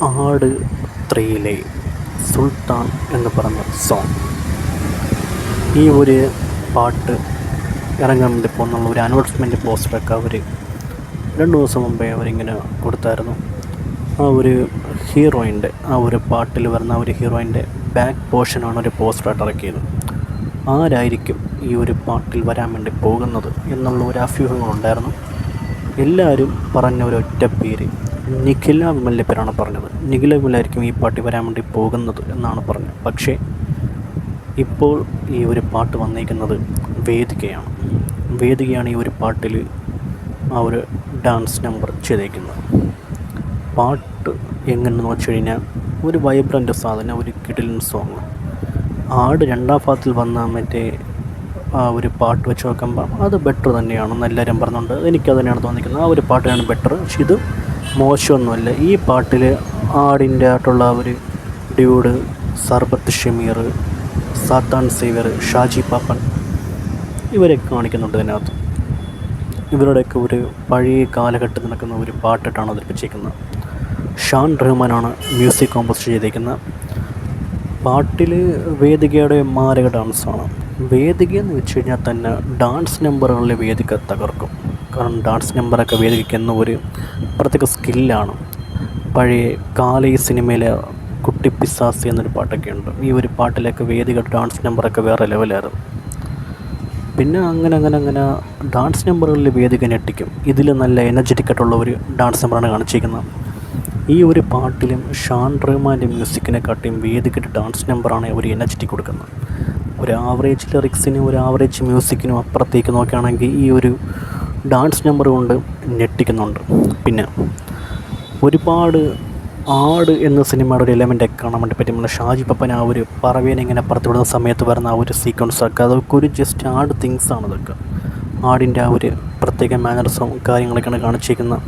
ആട് 3-ലെ സുൽത്താൻ എന്ന് പറഞ്ഞ സോങ്. ഈ ഒരു പാട്ട് ഇറങ്ങാൻ വേണ്ടി പോകുന്നുള്ള ഒരു അനൗൺസ്മെൻറ്റ് പോസ്റ്ററൊക്കെ അവർ 2 ദിവസം മുമ്പേ അവരിങ്ങനെ കൊടുത്തായിരുന്നു. ആ ഒരു ഹീറോയിൻ്റെ ആ ഒരു പാട്ടിൽ വരുന്ന ഒരു ഹീറോയിൻ്റെ ബാക്ക് പോർഷനാണ് ഒരു പോസ്റ്ററായിട്ട് ഇറക്കിയത്. ആരായിരിക്കും ഈ ഒരു പാട്ടിൽ വരാൻ വേണ്ടി പോകുന്നത് എന്നുള്ള ഒരു അഭ്യൂഹങ്ങളുണ്ടായിരുന്നു. എല്ലാവരും പറഞ്ഞ ഒരൊറ്റ പേര് നിഖില വിമലിൻ്റെ പേരാണ് പറഞ്ഞത്. നിഖില വിമലായിരിക്കും ഈ പാട്ടിൽ വരാൻ വേണ്ടി പോകുന്നത് എന്നാണ് പറഞ്ഞത്. പക്ഷേ ഇപ്പോൾ ഈ ഒരു പാട്ട് വന്നിരിക്കുന്നത് വേദികയാണ് ഈ ഒരു പാട്ടിൽ ആ ഒരു ഡാൻസ് നമ്പർ ചെയ്തേക്കുന്നത്. പാട്ട് എങ്ങനെയെന്ന് വെച്ച് കഴിഞ്ഞാൽ ഒരു വൈബ്രൻ്റ് സാധനം, ഒരു കിടിലൻ സോങ്. ആട് 2ാം ഭാഗത്തിൽ വന്ന മറ്റേ ആ ഒരു പാട്ട് വെച്ച് നോക്കുമ്പോൾ അത് ബെറ്റർ തന്നെയാണെന്ന് എല്ലാവരും പറഞ്ഞുകൊണ്ട് എനിക്കത് തന്നെയാണ് തോന്നിക്കുന്നത്. ആ ഒരു പാട്ടിനാണ് ബെറ്റർ. പക്ഷെ ഇത് മോശമൊന്നുമല്ല. ഈ പാട്ടിൽ ആടിൻ്റെ ആയിട്ടുള്ള ഒരു ഡ്യൂഡ്, സർബത്ത് ഷമീർ, സാത്താൻ സേവ്യർ, ഷാജി പാപ്പൻ ഇവരൊക്കെ കാണിക്കുന്നുണ്ട് ഇതിനകത്ത്. ഇവരുടെയൊക്കെ ഒരു പഴയ കാലഘട്ടത്തിൽ നടക്കുന്ന ഒരു പാട്ടിട്ടാണ് അവതരിപ്പിച്ചിരിക്കുന്നത്. ഷാൻ റഹ്മാനാണ് മ്യൂസിക് കോമ്പോസ് ചെയ്തിരിക്കുന്നത്. പാട്ടിൽ വേദികയുടെ മാരക ഡാൻസാണ്. വേദിക എന്ന് വെച്ച് കഴിഞ്ഞാൽ തന്നെ ഡാൻസ് നമ്പറുകളിൽ വേദിക തകർക്കും. കാരണം ഡാൻസ് നമ്പറൊക്കെ വേദിക്കുന്ന ഒരു പ്രത്യേക സ്കില്ലാണ്. പഴയ കാലി സിനിമയിലെ കുട്ടിപ്പിസാസി എന്നൊരു പാട്ടൊക്കെ ഉണ്ട്. ഈ ഒരു പാട്ടിലൊക്കെ വേദിക ഡാൻസ് നമ്പറൊക്കെ വേറെ ലെവലായിരുന്നു. പിന്നെ അങ്ങനെ ഡാൻസ് നമ്പറുകളിൽ വേദിക ഞെട്ടിക്കും. ഇതിൽ നല്ല എനർജറ്റിക്കായിട്ടുള്ള ഒരു ഡാൻസ് നമ്പറാണ് കാണിച്ചിരിക്കുന്നത്. ഈ ഒരു പാട്ടിലും ഷാൻ റഹ്മാൻ്റെ മ്യൂസിക്കിനെക്കാട്ടിയും വേദികയുടെ ഡാൻസ് നമ്പറാണ് ഒരു എനർജറ്റിക് കൊടുക്കുന്നത്. ഒരു ആവറേജ് ലിറിക്സിനും ഒരു ആവറേജ് മ്യൂസിക്കിനും അപ്പുറത്തേക്ക് നോക്കുകയാണെങ്കിൽ ഈ ഒരു ഡാൻസ് നമ്പർ കൊണ്ട് ഞെട്ടിക്കുന്നുണ്ട്. പിന്നെ ഒരുപാട് ആട് എന്ന സിനിമയുടെ ഒരു എലമെൻ്റൊക്കെ കാണാൻ വേണ്ടി പറ്റും. നമ്മുടെ ഷാജി പപ്പൻ ആ ഒരു പറവേനെ ഇങ്ങനെ പുറത്തുവിടുന്ന സമയത്ത് വരുന്ന ആ ഒരു സീക്വൻസൊക്കെ അതൊക്കെ ഒരു ജസ്റ്റ് ആട് തിങ്സാണ്. ഇതൊക്കെ ആടിൻ്റെ ആ ഒരു പ്രത്യേക മാനർസും കാര്യങ്ങളൊക്കെയാണ് കാണിച്ചിരിക്കുന്നത്.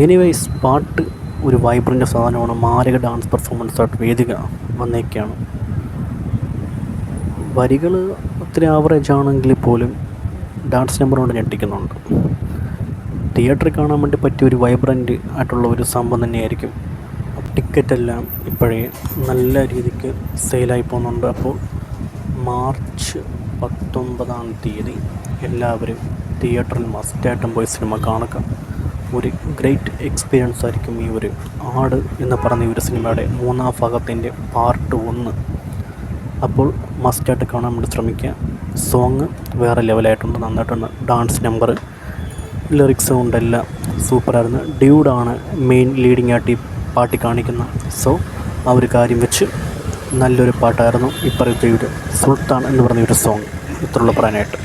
എനിവേയ്സ് പാട്ട് ഒരു വൈബ്രൻ്റ് സാധനമാണ്. മാരക ഡാൻസ് പെർഫോമൻസായിട്ട് വേദിക വന്നേക്കാണ്. വരികൾ ഒത്തിരി ആവറേജ് ആണെങ്കിൽ പോലും ഡാൻസ് നമ്പർ കൊണ്ട് ഞെട്ടിക്കുന്നുണ്ട്. തിയേറ്ററിൽ കാണാൻ വേണ്ടി പറ്റിയ ഒരു വൈബ്രൻ്റ് ആയിട്ടുള്ള ഒരു സംഭവം തന്നെയായിരിക്കും. ടിക്കറ്റെല്ലാം ഇപ്പോഴേ നല്ല രീതിക്ക് സെയിലായി പോകുന്നുണ്ട്. അപ്പോൾ മാർച്ച് 19-ാം തീയതി എല്ലാവരും തിയേറ്ററിൽ മസ്റ്റായിട്ടും പോയി സിനിമ കാണുക. ഒരു ഗ്രേറ്റ് എക്സ്പീരിയൻസ് ആയിരിക്കും ഈ ഒരു ആട് എന്ന് പറഞ്ഞ ഈ ഒരു സിനിമയുടെ 3-ാം ഭാഗത്തിൻ്റെ പാർട്ട് 1. അപ്പോൾ മസ്റ്റായിട്ട് കാണാൻ വേണ്ടി ശ്രമിക്കുക. സോങ് വേറെ ലെവലായിട്ടുണ്ട്, നന്നായിട്ടുണ്ട്. ഡാൻസ് നമ്പർ, ലിറിക്സ് കൊണ്ടെല്ലാം സൂപ്പറായിരുന്നു. ഡ്യൂഡാണ് മെയിൻ ലീഡിങ് ആയിട്ട് ഈ പാട്ടി കാണിക്കുന്നത്. സോ ആ ഒരു കാര്യം വെച്ച് നല്ലൊരു പാട്ടായിരുന്നു ഇപ്പോഴത്തെ ഒരു സുൽത്താൻ എന്ന് പറഞ്ഞ ഒരു സോങ്. ഇത്രയുള്ള പറയാനായിട്ട്.